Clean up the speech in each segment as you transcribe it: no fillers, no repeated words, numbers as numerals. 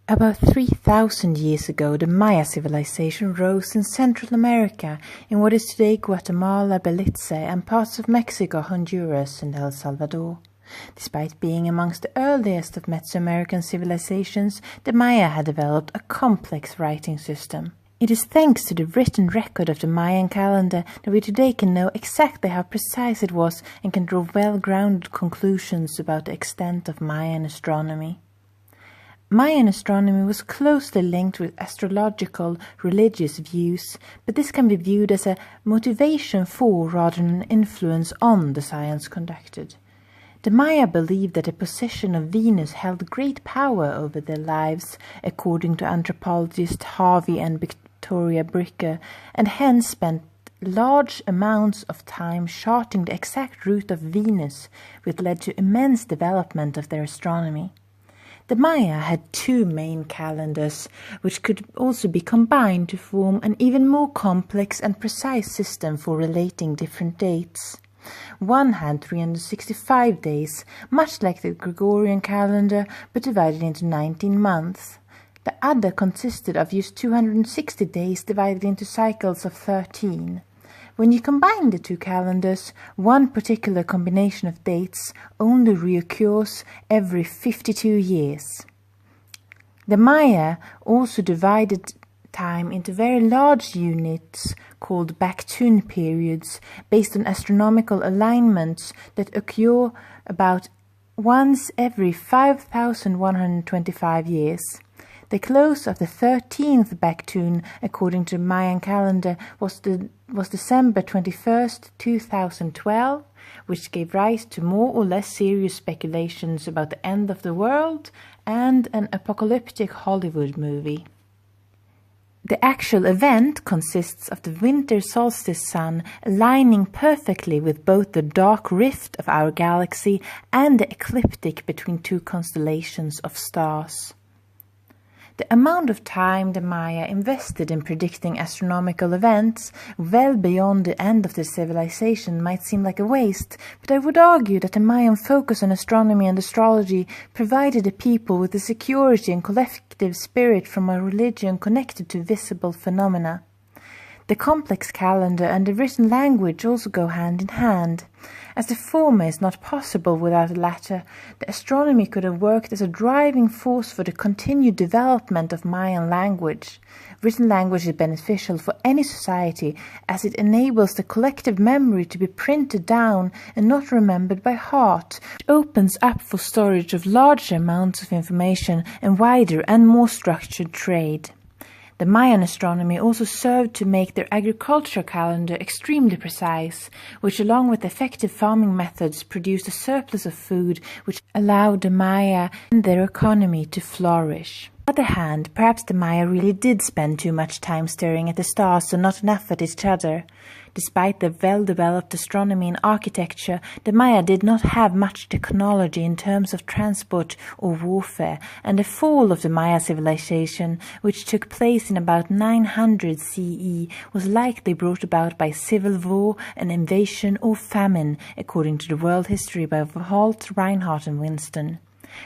About 3,000 years ago, the Maya civilization rose in Central America, in what is today Guatemala, Belize, and parts of Mexico, Honduras, and El Salvador. Despite being amongst the earliest of Mesoamerican civilizations, the Maya had developed a complex writing system. It is thanks to the written record of the Mayan calendar that we today can know exactly how precise it was and can draw well-grounded conclusions about the extent of Mayan astronomy. Mayan astronomy was closely linked with astrological religious views, but this can be viewed as a motivation for rather than an influence on the science conducted. The Maya believed that the position of Venus held great power over their lives, according to anthropologists Harvey and Victoria Bricker, and hence spent large amounts of time charting the exact route of Venus, which led to immense development of their astronomy. The Maya had two main calendars, which could also be combined to form an even more complex and precise system for relating different dates. One had 365 days, much like the Gregorian calendar, but divided into 19 months. The other consisted of just 260 days divided into cycles of 13. When you combine the two calendars, one particular combination of dates only reoccurs every 52 years. The Maya also divided time into very large units called Baktun periods, based on astronomical alignments that occur about once every 5,125 years. The close of the 13th Baktun, according to the Mayan calendar, was December 21st, 2012, which gave rise to more or less serious speculations about the end of the world and an apocalyptic Hollywood movie. The actual event consists of the winter solstice sun aligning perfectly with both the dark rift of our galaxy and the ecliptic between two constellations of stars. The amount of time the Maya invested in predicting astronomical events well beyond the end of their civilization might seem like a waste, but I would argue that the Mayan focus on astronomy and astrology provided the people with the security and collective spirit from a religion connected to visible phenomena. The complex calendar and the written language also go hand in hand. As the former is not possible without the latter, the astronomy could have worked as a driving force for the continued development of Mayan language. Written language is beneficial for any society as it enables the collective memory to be printed down and not remembered by heart. It opens up for storage of larger amounts of information and wider and more structured trade. The Mayan astronomy also served to make their agricultural calendar extremely precise, which along with effective farming methods produced a surplus of food which allowed the Maya and their economy to flourish. On the other hand, perhaps the Maya really did spend too much time staring at the stars and not enough at each other. Despite their well-developed astronomy and architecture, the Maya did not have much technology in terms of transport or warfare, and the fall of the Maya civilization, which took place in about 900 CE, was likely brought about by civil war, an invasion, or famine, according to the World History by Holt, Reinhardt, and Winston.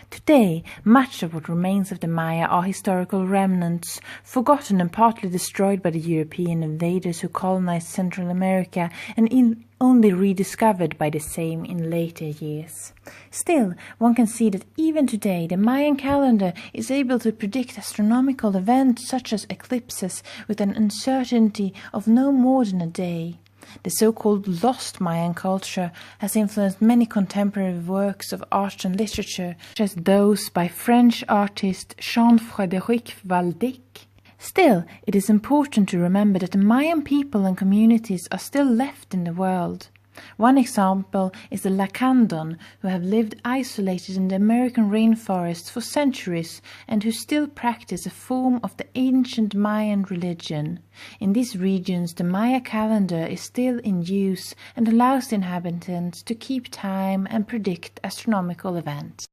Today, much of what remains of the Maya are historical remnants, forgotten and partly destroyed by the European invaders who colonized Central America and only rediscovered by the same in later years. Still, one can see that even today the Mayan calendar is able to predict astronomical events such as eclipses with an uncertainty of no more than a day. The so-called lost Mayan culture has influenced many contemporary works of art and literature, such as those by French artist Jean-Frédéric Valdic. Still, it is important to remember that the Mayan people and communities are still left in the world. One example is the Lacandon, who have lived isolated in the American rainforests for centuries and who still practice a form of the ancient Mayan religion. In these regions, the Maya calendar is still in use and allows the inhabitants to keep time and predict astronomical events.